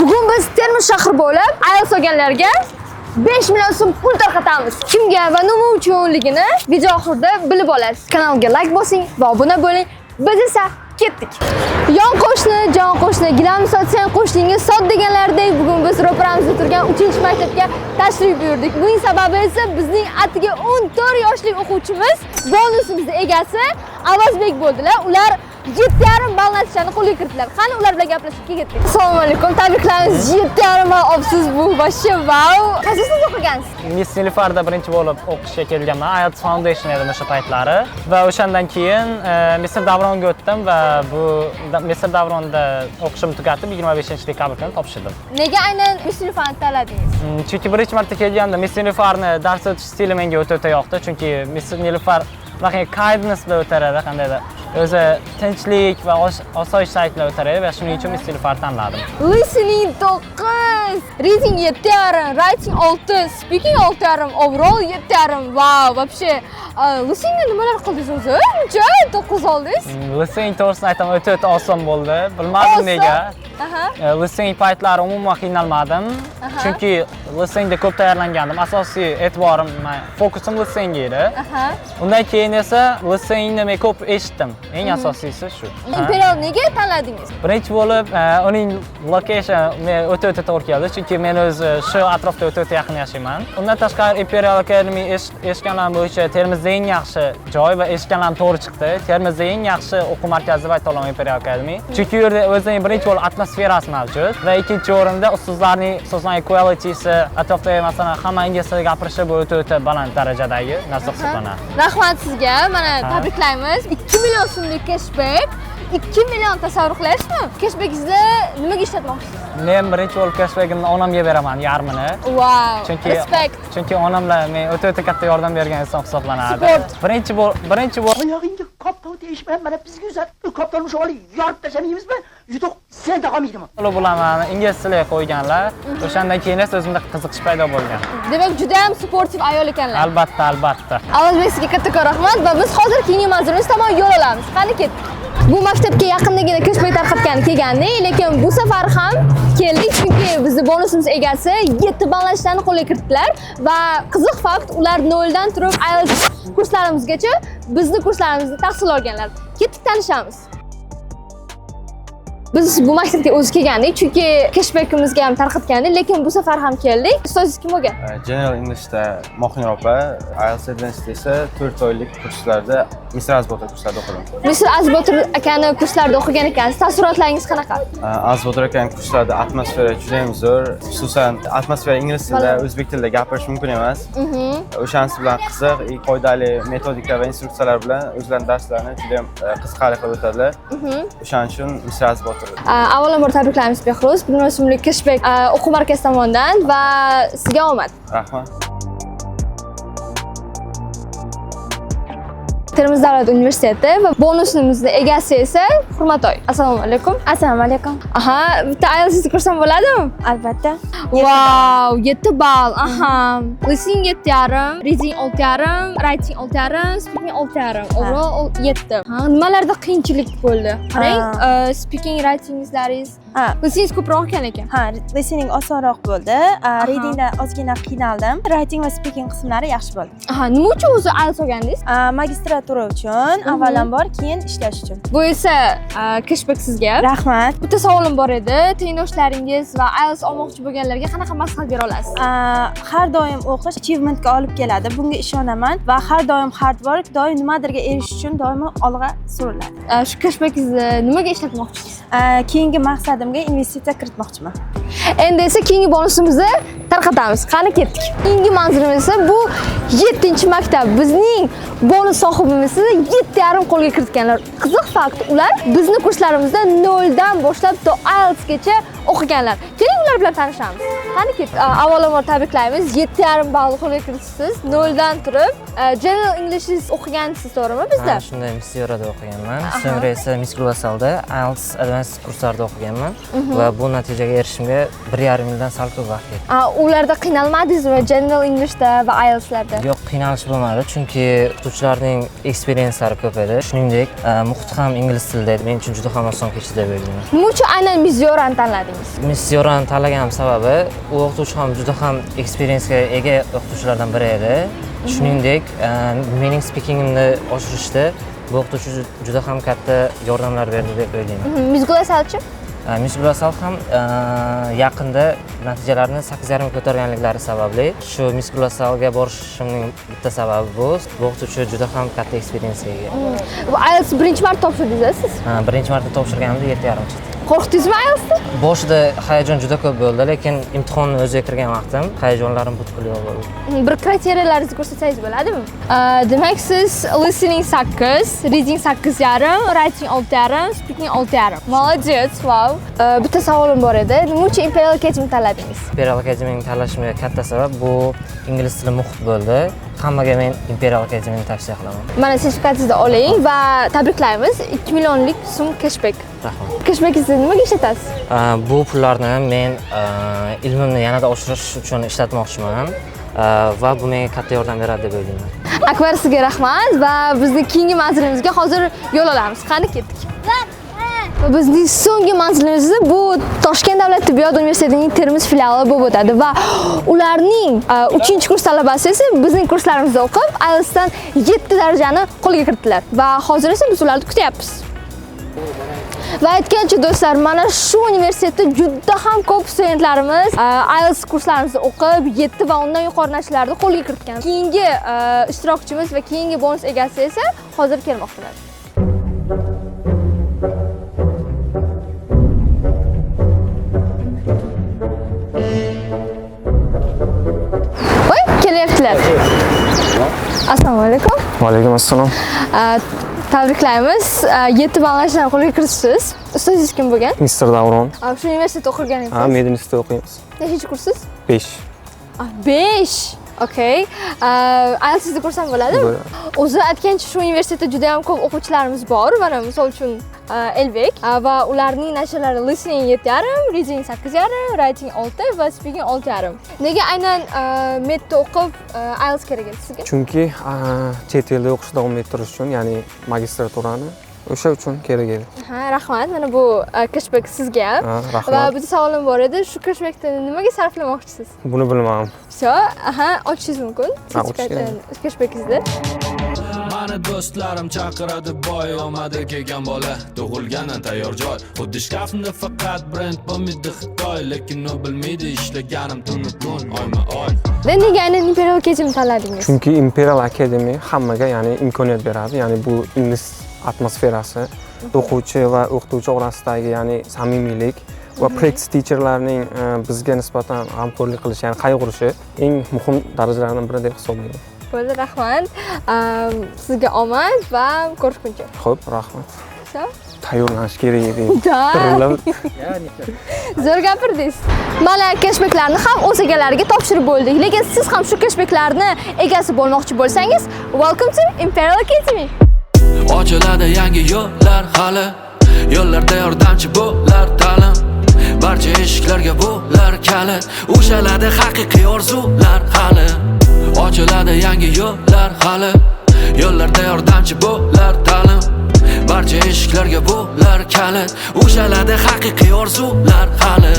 Bugun biz Termiz shahri bo'lib, IELTS olganlarga 5 million so'm pul tarqatamiz. Kimga va nima uchunligini video oxirida bilib olasiz. Kanalga like bosing va obuna bo'ling. Biz esa ketdik. Yon qo'shni, jon qo'shni, gilam sotsang qo'shninga sot deganlardek bugun biz ro'paramizda turgan 3-maktabga tashrif buyurdik. Buning sababi esa bizning atiga 14 yoshlik o'quvchimiz, bonusimizning egasi Avazbek bo'ldilar. Ular 7,5 ball natijani qo'lga kiritdilar. Qani ular bilan gaplashib ketdik. Assalomu alaykum. Tabriklaymiz. 7,5 ball olibsiz. Bu boshqa wow. Qaysi sinfda o'qigansiz? Miss Nilüfarda birinchi bo'lib o'qishga kelganman. IELTS Foundation edi o'sha paytlari va o'shandan keyin Misr Davronga o'tdim va bu Misr Davronda o'qishimni tugatib 25-dekabr kuni topshirdim. Nega aynan Miss Nilüfarni tanladingiz? Chunki birinchi marta kelganda Miss Nilüfarni dars o'tish stili menga o'ta yoqdi. Chunki Miss Nilüfar kindness bilan o'taradi, qandaydir o'zi tinchlik va osoyishtalik bilan o'taradi va shuning uchun Miss Nilüfarni tanladim. Listening 9, reading 7,5, writing 6, speaking 6,5, overall 7,5. Wow, вообще listeningda nimalar qildingiz o'zi? Uncha 9 oldingiz? Listening to'g'risini aytaman, o'ta oson bo'ldi. Bilmadim nega. Listening paytlari umuman qiynalmadim. Chunki listeningda ko'p tayyorlangandim. Asosiy e'tiborim, fokusim listeningga edi. Undan keyin esa listeningni men ko'p eshitdim. Eng asosiysi shu. Imperial nega tanladingiz? Birinchi bo'lib, uning location men o'ta to'g'ri keldi, chunki men o'zi shu atrofda o'ta yaqin yashayman. Undan tashqari Imperial Academy eshitganlarim bo'yicha Termizda eng yaxshi joy va eshitganlarim to'g'ri chiqdi. Termizda eng yaxshi o'quv markazi deb ayta olaman Imperial Academy. Chunki u yerda o'zining birinchi bo'lib atmosferasi mavjud va ikkinchi o'rinda ustozlarning so'zlarning quality'si, atrofda masalan hamma ingliz tilida gapirishi bu o'ta baland darajadagi narsa hisoblanadi. Rahmat sizga. Mana tabriklaymiz. 2 million so'mlik cashback. 2 million tasavvur qilasizmi? Cashbackingizni nimaga ishlatmoqchisiz? Men birinchi bo'lib cashbackimni onamga beraman, yarmini. Wow, respect. Chunki onamlar men o'ta katta yordam bergan inson hisoblanadi. Birinchi bo'lib oyog'ingga qoptov deyishman, mana bizga uzatib qoptovni sholi yorib tashlaymizmi? Yutuq sen taqamaydimi? Bo'laman, ingliz tiliga qo'yganlar. O'shandan keyin esa o'zimda qiziqish paydo bo'lgan. Demak, juda ham sportiv ayol ekanlar. Albatta. Avazbek sizga katta rahmat va biz hozir keyingi manzilimiz tomon yo'l olamiz. Qani ketdik. Bu maktabga yaqindagina cashback tarqatgani kelgandik, lekin bu safar ham keldik chunki bizning bonusimiz egasi 7 ballashlarni qo'lga kiritdilar va qiziq fakt, ular 0 dan turib IELTS kurslarimizgacha bizning kurslarimizda tahsil olganlar. Ketdik tanishamiz. Biz bu maktabga o'zi kelgandik chunki cashbackimizga ham tarqatgandik, lekin bu safar ham keldik. Ustozingiz kim bo'lgan? General Englishda Mohinur opa, IELTS Advanced esa 4 oylik kurslarda Misr Azbotir kurslarida o'qidim. Misr Azbotir akani kurslarida o'qigan ekansiz. Taassurotlaringiz qanaqa? Azbotir akani kurslarida atmosfera juda ham zo'r. Xususan atmosfera ingliz tilida, o'zbek tilida gapirish mumkin emas. O'shanisi bilan qiziq, foydali metodika va instruksiyalar bilan o'zlarining darslarini juda ham qiziqarli qilib o'tadilar. O'shaning uchun Misr Azbotir. Avvalambor tabriklaymiz Behruz, 1 million so'mlik cashback o'quv markazi tomonidan va sizga omad. Rahmat. Termiz davlat universiteti va bonusimizning egasi esa Hurmatoy. Assalomu alaykum. Assalomu alaykum. Aha, bitta IELTS kursam bo'ladimi? Albatta. Wow, 7 ball. Aha. Listening 7,5, reading 6,5, writing 6,5, speaking 6,5. Overall 7. Ha, nimalarda qiyinchilik bo'ldi? Qarang, speaking, writingizlaringiz. Listening ko'proq ekan. Ha, listening osonroq bo'ldi. Readingda ozgina qiynaldim. Writing va speaking qismlari yaxshi bo'ldi. Aha, nima uchun o'zi IELTS olgandingiz? Magistratura uchun, avvalambor, keyin ishlash uchun. Bu esa cashback sizga. Rahmat. Bitta savolim bor edi. Tengdoshlaringiz va IELTS olmoqchi bo'lganlarga qanaqa maslahat bera olasiz? Har doim o'qish achievementga olib keladi. Bunga ishonaman va har doim hard work, doim nimadirga erishish uchun doimo olg'a suriladi. Shu cashbackingizni nimaga ishlatmoqchisiz? Keyingi maqsadimga investitsiya kiritmoqchiman. Endi esa keyingi bonusimizni tarqatamiz. Qani ketdik. Keyingi manzilimiz esa bu 7-maktab. Bizning bonus sohibimiz 7,5 qo'lga kiritganlar. Qiziq fakt, ular bizning kurslarimizda 0 dan boshlab to IELTS gacha o'qiganlar. Keling ular bilan tanishamiz. Qani ket. Avvalambor tabriklaymiz. 7,5 ball qo'lga kiritibsiz. 0 dan turib. General English o'qigansiz, to'g'rimi bizda? Shunday Miss Yorada o'qiganman. So'ngra esa Miss Globalda IELTS Advanced kurslarida o'qiganman va bu natijaga erishishimga 1,5 yildan sal ko'p vaqt ketdi. Ularda qiynalmadingizmi? General Englishda va IELTSlarda? Yo'q, qiynalish bo'lmadi, chunki o'qituvchilarning eksperiyensiyari ko'p edi. Shuningdek, muhit ham ingliz tilida edi. Men uchun juda ham oson kechdi deb o'ylayman. Nima uchun aynan Miss Yorani tanladingiz? Miss Yorani tanlaganim sababi, u o'qituvchi ham juda ham eksperiyensga ega o'qituvchilardan biri edi. Shuningdek, mening speakingimni oshirishda bu o'qituvchi juda ham katta yordamlar berdi deb o'ylayman. Miss Globalchi? Miss Global ham yaqinda natijalarni 8,5 ko'targanliklari sababli shu Miss Globalga borishimning bitta sababi bu. Bu o'qituvchi juda ham katta eksperiyensga ega. IELTS birinchi marta topshirdingiz siz? Birinchi marta topshirganimda 7,5 chiqdi. Qo'rqdingizmi IELTSda? Boshida hayajon juda ko'p bo'ldi, lekin imtihonni o'ziga kirgan vaqtim hayajonlarim butkul yo'q bo'ldi. Bir kriteriyalarni ko'rsatsangiz bo'ladimi? Demak, siz listening 8, reading 8,5, writing 6,5, speaking 6,5. Молодец, wow. Bitta savolim bor edi. Nima uchun Imperial Academy tanladingiz? Imperial Academy'ni tanlashimga katta sabab bu ingliz tili muhit bo'ldi. Hammaga men Imperial Academy'ni tavsiya qilaman. Mana sertifikatingizni oling va tabriklaymiz. 2 millionlik so'm cashback. Rahmat. Cashbackingizni nimaga ishlatasiz? Bu pullarni men ilmimni yanada oshirish uchun ishlatmoqchiman va bu menga katta yordam beradi deb o'ylayman. Akbar, sizga rahmat va bizni keyingi manzilimizga hozir yo'l olamiz. Qani ketdik. Va bizning so'nggi manzilimiz bu Toshkent davlat tibbiyot universitetining Termiz filiali bo'lib o'tadi va ularning 3-kurs talabasi esa bizning kurslarimizda o'qib, IELTS dan 7 darajani qo'lga kiritdilar va hozir esa biz ularni kutyapmiz. Va aytgancha do'stlar, mana shu universitetda juda ham ko'p studentlarimiz IELTS kurslarimizda o'qib, 7 va undan yuqori natijalarni qo'lga kiritgan. Keyingi ishtirokchimiz va keyingi bonus egasi esa hozir kelmoqdalar. Voy, kelyaptilar. Assalomu alaykum. Va alaykum assalom. Tabriklaymiz. 7 ballashdan qo'lga kiritibsiz. Ustozingiz kim bo'lgan? Mr. Davron. Shu universitetda o'qiganingiz? Ha, Medinistda o'qiymiz. Nechanchi kursiz? 5. 5. Okay. IELTS'ni ko'rsam bo'ladimi? Bo'ladi. O'zi aytgancha shu universitetda juda ham ko'p o'quvchilarimiz bor. Mana misol uchun Elbek va ularning natijalari listening 7,5, reading 8,5, writing 6 va speaking 6,5. Nega aynan medda o'qib IELTS kerak edi sizga? Chunki chet elda o'qish davom ettirish uchun, ya'ni magistraturani o'sha uchun kerak edi. Rahmat. Mana bu cashback sizga. Rahmat. Va bitta savolim bor edi. Shu cashbackni nimaga sarflamoqchisiz? Buni bilmadim. Все, ochishingiz mumkin. Cashbackingizni. Mani do'stlarim chaqiradi boy omadi kelgan bola tug'ilgandan tayyor joy xuddi shkafni faqat brend bo'lmaydi Xitoy lekin u bilmaydi ishlaganim tunu kun oyma oy. Nega aynan Imperial Academy tanladingiz? Chunki Imperial Academy hammaga, ya'ni imkoniyat beradi. Ya'ni bu ingliz atmosferasi, o'quvchi va o'qituvchi orasidagi, ya'ni samimiylik va practice teacherlarning bizga nisbatan g'amxo'rlik qilishi, ya'ni qayg'urishi eng muhim darajalardan biri deb hisoblayman. Bo'ldi, rahmat. Sizga omad va ko'rishguncha. Xo'p, rahmat. So? Tayyorlanish kerak edi. Da. Zo'r gapirdingiz. Mana cashbacklarni ham o'z egalariga topshirib bo'ldik. Lekin siz ham shu cashbacklarni egasi bo'lmoqchi bo'lsangiz, welcome to Imperial Academy. Ochiladi yangi yo'llar hali, yo'llarda yordamchi bo'lar ta'lim. Barcha eshiklarga bo'lar kalit, ushaladi haqiqiy orzular hali. Ochiladi yangi yo'llar hali, yo'llarda yordamchi bo'lar ta'lim. Barcha eshiklarga bo'lar kalit, ushaladi haqiqiy orzular hali.